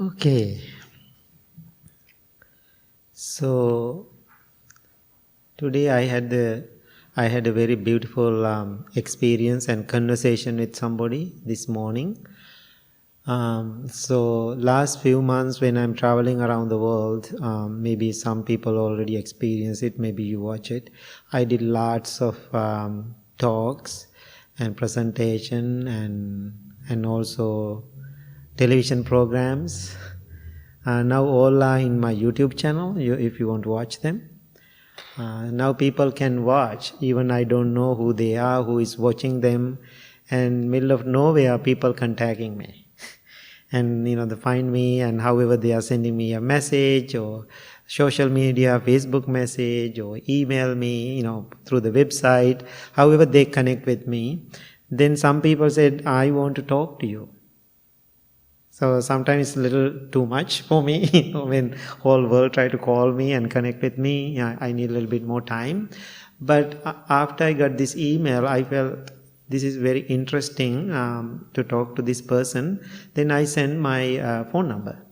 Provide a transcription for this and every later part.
Okay. So today I had a very beautiful experience and conversation with somebody this morning. So last few months when I'm traveling around the world, maybe some people already experience it, maybe you watch it. I did lots of talks and presentation and also television programs. Now all are in my YouTube channel, if you want to watch them. Now people can watch, even I don't know who they are, who is watching them, and middle of nowhere people contacting me. And they find me, and however they are sending me a message or social media, Facebook message or email me, through the website, however they connect with me. Then some people said, I want to talk to you. So sometimes it's a little too much for me, when whole world try to call me and connect with me, I need a little bit more time. But after I got this email, I felt this is very interesting to talk to this person. Then I sent my phone number.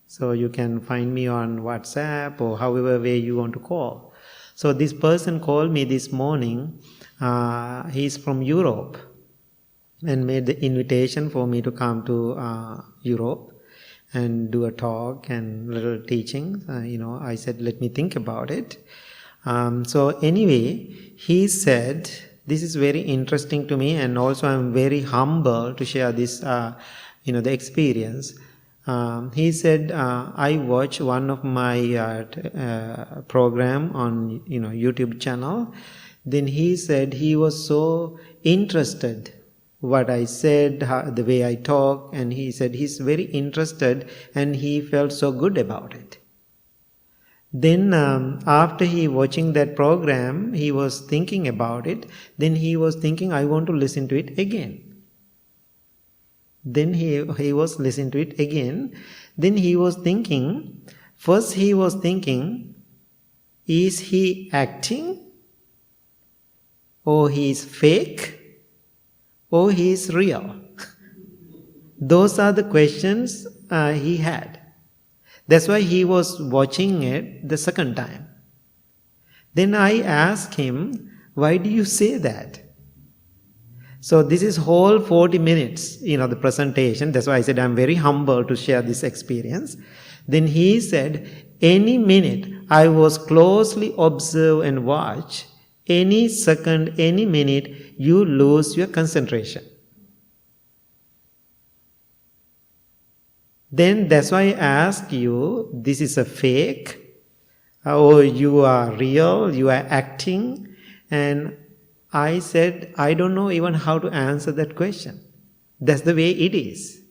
So you can find me on WhatsApp or however way you want to call. So this person called me this morning. He's from Europe and made the invitation for me to come to Europe and do a talk and little teaching. I said, let me think about it. So anyway, he said, this is very interesting to me, and also I'm very humble to share this, the experience. He said, I watch one of my program on, YouTube channel. Then he said he was so interested what I said, the way I talk, and he said he's very interested and he felt so good about it. Then after he watching that program, he was thinking about it. Then he was thinking, I want to listen to it again. Then he was listening to it again. Then he was thinking, first he was thinking, is he acting? Or he is fake? Or he is real? Those are the questions he had. That's why he was watching it the second time. Then I asked him, why do you say that? So this is whole 40 minutes, the presentation. That's why I said I'm very humble to share this experience. Then he said, any minute I was closely observe and watch, any second, any minute, you lose your concentration. Then that's why I ask you, this is a fake, or you are real, you are acting. And I said, I don't know even how to answer that question. That's the way it is.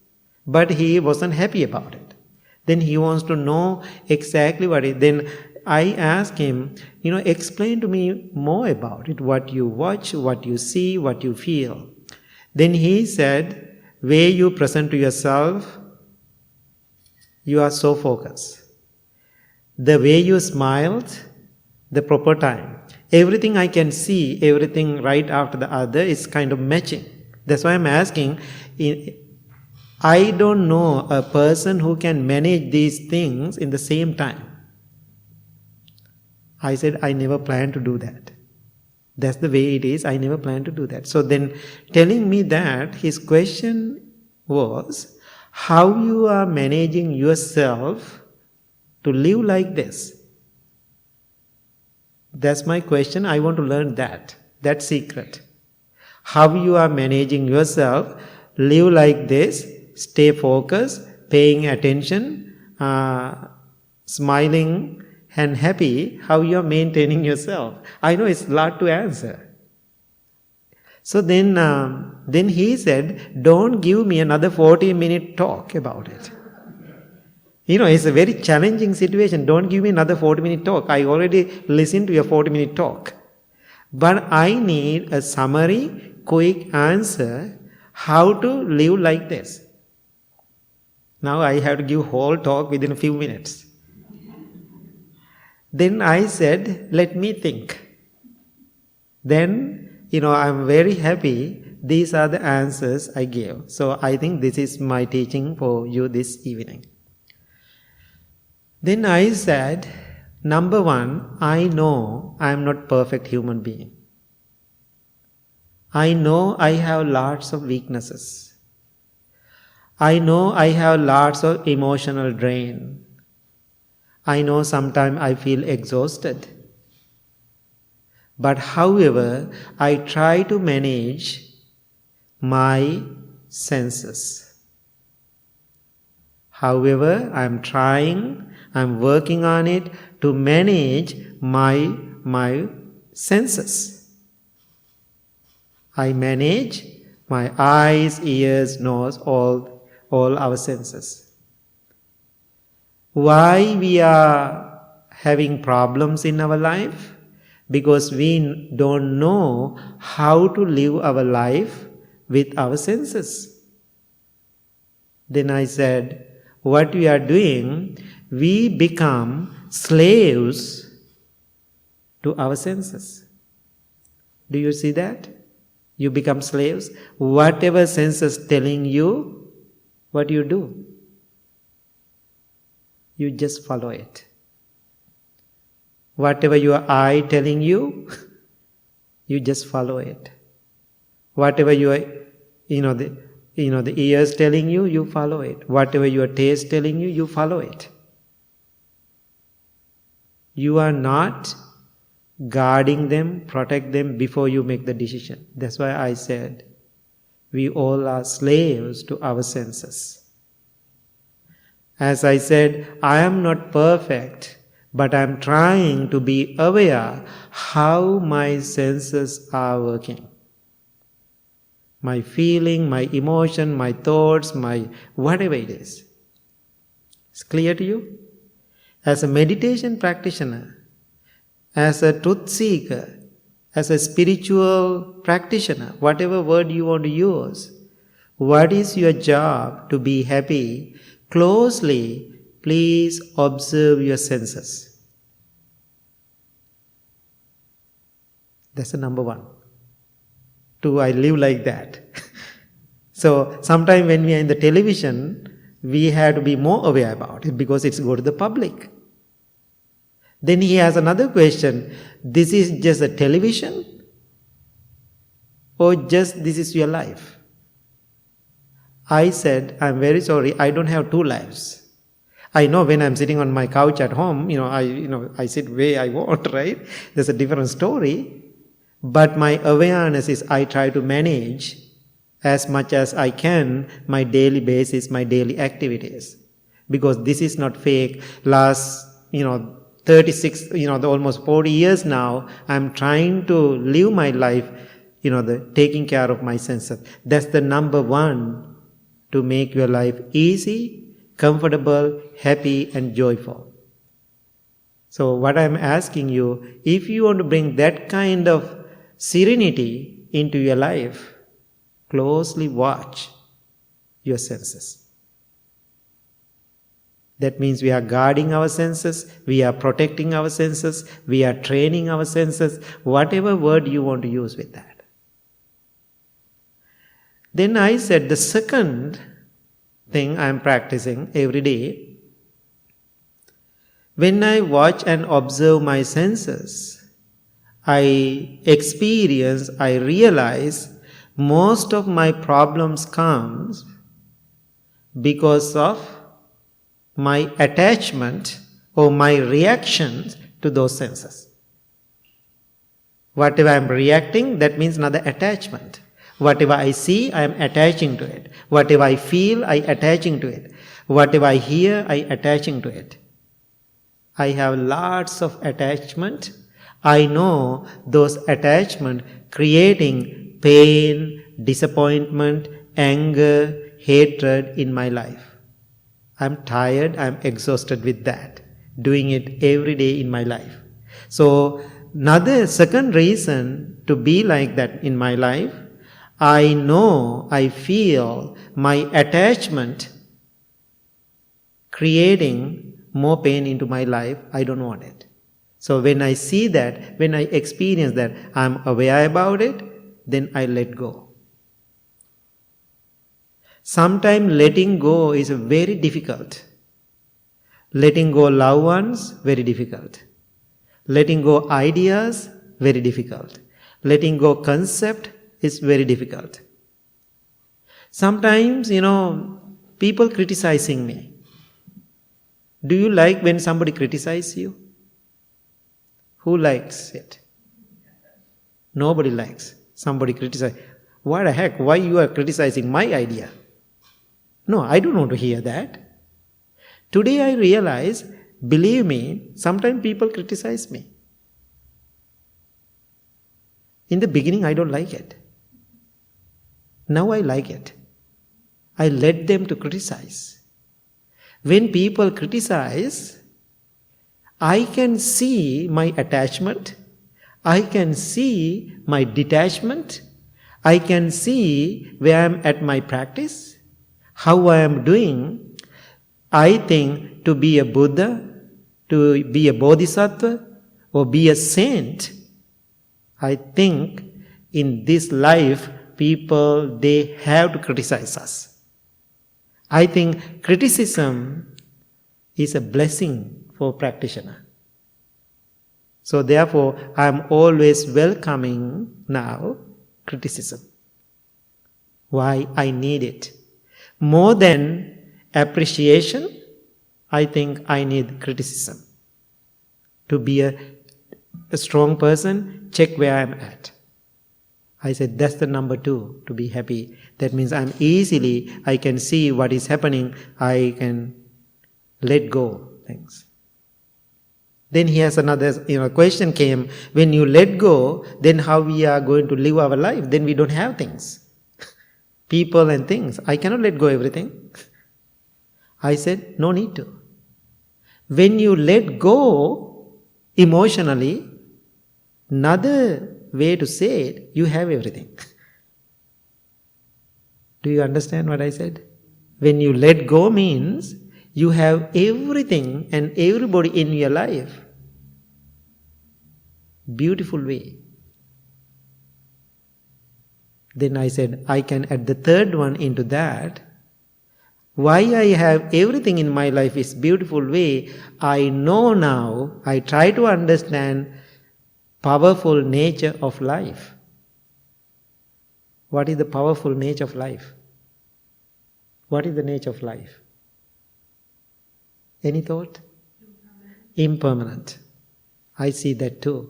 But he wasn't happy about it. Then he wants to know exactly what it is. Then I asked him, explain to me more about it, what you watch, what you see, what you feel. Then he said, way you present to yourself, you are so focused. The way you smiled, the proper time. Everything I can see, everything right after the other is kind of matching. That's why I'm asking, I don't know a person who can manage these things in the same time. I said, I never planned to do that. That's the way it is. I never planned to do that. So then telling me that, his question was, how you are managing yourself to live like this? That's my question. I want to learn that secret. How you are managing yourself, live like this, stay focused, paying attention, smiling and happy, how you are maintaining yourself. I know it's a lot to answer. So then he said, don't give me another 40-minute talk about it. It's a very challenging situation. Don't give me another 40-minute talk. I already listened to your 40-minute talk. But I need a summary, quick answer, how to live like this. Now I have to give whole talk within a few minutes. Then I said, let me think. Then, I'm very happy. These are the answers I gave. So I think this is my teaching for you this evening. Then I said, number one, I know I am not perfect human being. I know I have lots of weaknesses. I know I have lots of emotional drain. I know sometimes I feel exhausted. But however, I try to manage my senses. However, I'm working on it to manage my senses. I manage my eyes, ears, nose, all our senses. Why we are having problems in our life? Because we don't know how to live our life with our senses. Then I said, what we are doing, we become slaves to our senses. Do you see that? You become slaves. Whatever senses telling you, what you do? You just follow it. Whatever your eye telling you, you just follow it. Whatever your, the ears telling you, you follow it. Whatever your taste telling you, you follow it. You are not guarding them, protect them before you make the decision. That's why I said, we all are slaves to our senses. As I said, I am not perfect, but I am trying to be aware how my senses are working. My feeling, my emotion, my thoughts, my whatever it is. It's clear to you? As a meditation practitioner, as a truth seeker, as a spiritual practitioner, whatever word you want to use, what is your job to be happy? Closely, please observe your senses. That's the number one. Two, I live like that. So, sometimes when we are in the television, we have to be more aware about it because it's go to the public. Then he has another question. This is just a television? Or just this is your life? I said, I'm very sorry, I don't have two lives. I know when I'm sitting on my couch at home, I sit where I want, right? There's a different story. But my awareness is I try to manage as much as I can my daily basis, my daily activities. Because this is not fake. Last, 36, almost 40 years now, I'm trying to live my life, taking care of my senses. That's the number one to make your life easy, comfortable, happy, and joyful. So what I'm asking you, if you want to bring that kind of serenity into your life, closely watch your senses. That means we are guarding our senses, we are protecting our senses, we are training our senses, whatever word you want to use with that. Then I said the second thing I am practicing every day, when I watch and observe my senses, I realize most of my problems comes because of my attachment or my reactions to those senses. Whatever I am reacting, that means another attachment. Whatever I see, I am attaching to it. Whatever I feel, I attaching to it. Whatever I hear, I attaching to it. I have lots of attachment. I know those attachment creating pain, disappointment, anger, hatred in my life. I'm tired, I'm exhausted with that, doing it every day in my life. So, second reason to be like that in my life, I know, I feel my attachment creating more pain into my life. I don't want it. So when I see that, when I experience that, I'm aware about it, then I let go. Sometimes letting go is very difficult. Letting go loved ones, very difficult. Letting go ideas, very difficult. Letting go concept is very difficult. Sometimes, people criticizing me. Do you like when somebody criticizes you? Who likes it? Nobody likes somebody criticize. What the heck? Why you are criticizing my idea? No, I don't want to hear that. Today I realize, believe me, sometimes people criticize me. In the beginning I don't like it. Now I like it. I let them to criticize. When people criticize, I can see my attachment, I can see my detachment, I can see where I am at my practice, how I am doing. I think to be a Buddha, to be a Bodhisattva, or be a saint, I think in this life people, they have to criticize us. I think criticism is a blessing for practitioner. So therefore, I am always welcoming now criticism. Why? I need it. More than appreciation, I think I need criticism. To be a strong person, check where I am at. I said that's the number 2, to be happy. That means I can see what is happening, I can let go things. Then here's another question came, when you let go, then how we are going to live our life? Then we don't have things. People and things. I cannot let go everything. I said, no need to. When you let go emotionally, another way to say it, you have everything. Do you understand what I said? When you let go means you have everything and everybody in your life. Beautiful way. Then I said, I can add the third one into that. Why I have everything in my life is beautiful way. I know now, I try to understand powerful nature of life. What is the powerful nature of life? What is the nature of life? Any thought? Impermanent. I see that too.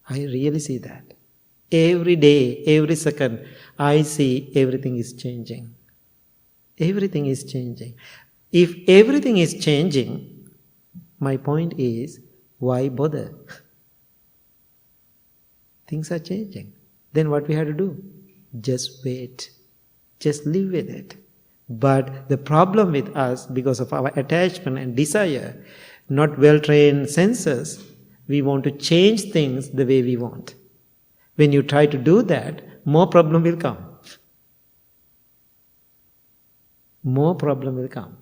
I really see that. Every day, every second, I see everything is changing. Everything is changing. If everything is changing, my point is, why bother? Things are changing. Then what we have to do? Just wait. Just live with it. But the problem with us, because of our attachment and desire, not well-trained senses, we want to change things the way we want. When you try to do that, more problem will come. More problem will come.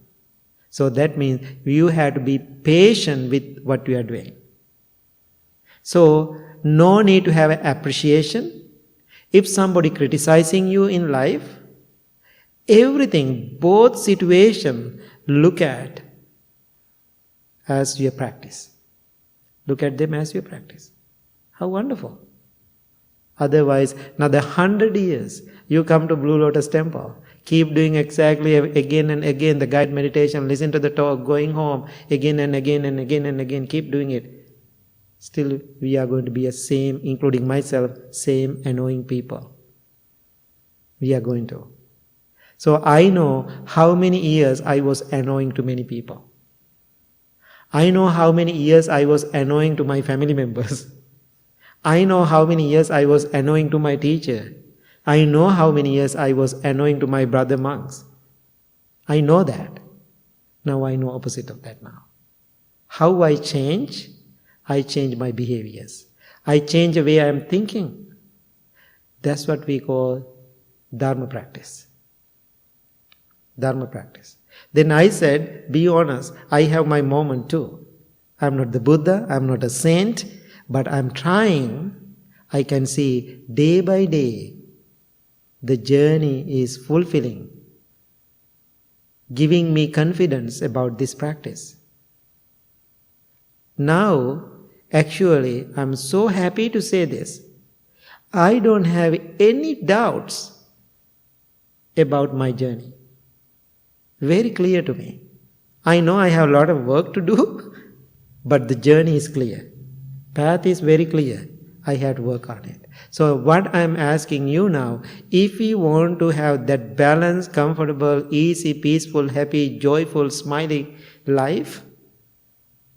So that means you have to be patient with what you are doing. So, no need to have an appreciation. If somebody criticizing you in life, everything, both situation, look at as your practice. Look at them as your practice. How wonderful. Otherwise, another 100 years, you come to Blue Lotus Temple, keep doing exactly again and again the guided meditation, listen to the talk, going home again and again and again and again, keep doing it. Still, we are going to be a same, including myself, same annoying people. We are going to. So I know how many years I was annoying to many people. I know how many years I was annoying to my family members. I know how many years I was annoying to my teacher. I know how many years I was annoying to my brother monks. I know that. Now I know opposite of that now. How I change? I change my behaviors. I change the way I am thinking. That's what we call dharma practice. Dharma practice. Then I said, be honest, I have my moment too. I'm not the Buddha, I'm not a saint, but I'm trying. I can see day by day, the journey is fulfilling, giving me confidence about this practice. Now, actually, I'm so happy to say this. I don't have any doubts about my journey. Very clear to me. I know I have a lot of work to do, but the journey is clear. Path is very clear. I have to work on it. So what I'm asking you now, if you want to have that balanced, comfortable, easy, peaceful, happy, joyful, smiling life,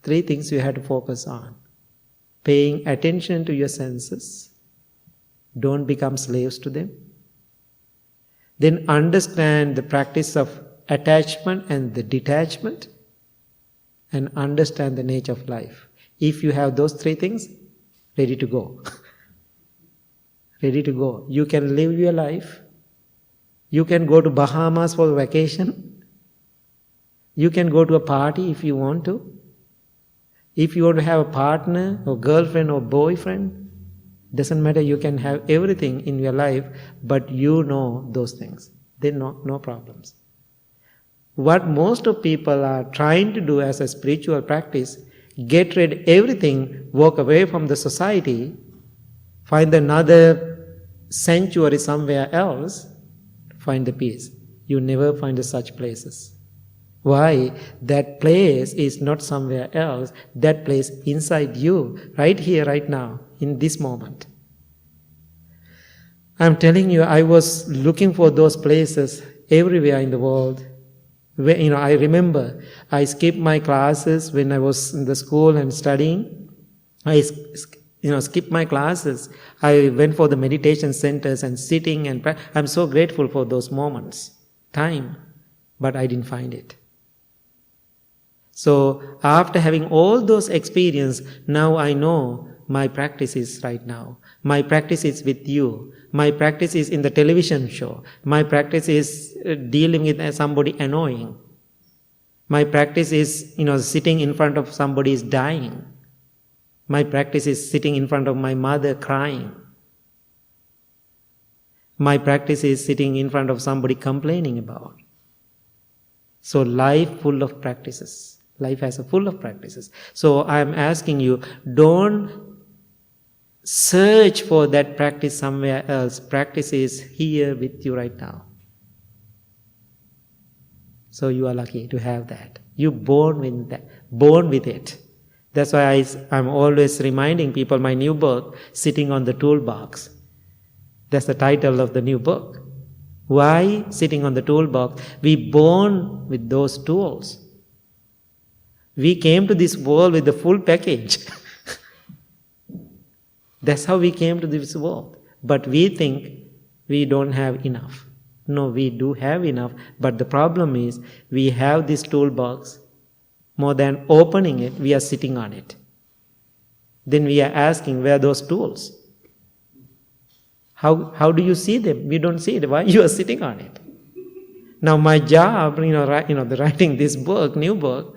3 things you have to focus on. Paying attention to your senses. Don't become slaves to them. Then understand the practice of attachment and the detachment, and understand the nature of life. If you have those 3 things, ready to go. Ready to go. You can live your life. You can go to Bahamas for vacation. You can go to a party if you want to. If you want to have a partner or girlfriend or boyfriend, doesn't matter, you can have everything in your life, but you know those things. Then no problems. What most of people are trying to do as a spiritual practice, get rid everything, walk away from the society, find another sanctuary somewhere else, find the peace. You never find such places. Why? That place is not somewhere else. That place inside you, right here, right now, in this moment. I'm telling you, I was looking for those places everywhere in the world. Where, I remember I skipped my classes when I was in the school and studying. I skipped my classes. I went for the meditation centers and sitting and I'm so grateful for those moments, time, but I didn't find it. So after having all those experiences, now I know my practice is right now. My practice is with you. My practice is in the television show. My practice is dealing with somebody annoying. My practice is, sitting in front of somebody is dying. My practice is sitting in front of my mother crying. My practice is sitting in front of somebody complaining about. So life full of practices. Life has a full of practices. So I am asking you, don't search for that practice somewhere else. Practice is here with you right now. So you are lucky to have that. You born with that, born with it. That's why I'm always reminding people my new book, Sitting on the Toolbox. That's the title of the new book. Why sitting on the toolbox? We born with those tools. We came to this world with the full package. That's how we came to this world. But we think we don't have enough. No, we do have enough. But the problem is, we have this toolbox. More than opening it, we are sitting on it. Then we are asking, where are those tools? How do you see them? We don't see it. Why you are sitting on it? Now my job, writing this book, new book,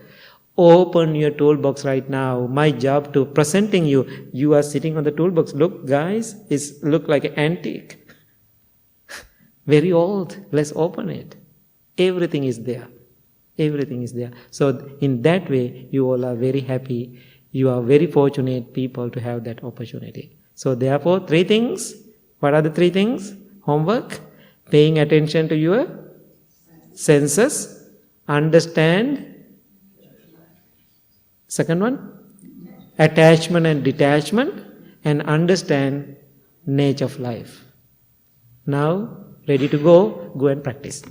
open your toolbox right now. My job to presenting you, you are sitting on the toolbox. Look, guys, it look like an antique. Very old. Let's open it. Everything is there. Everything is there. So in that way, you all are very happy. You are very fortunate people to have that opportunity. So therefore, 3 things. What are the 3 things? Homework, paying attention to your senses, understand. Second one, attachment and detachment, and understand nature of life. Now, ready to go and practice.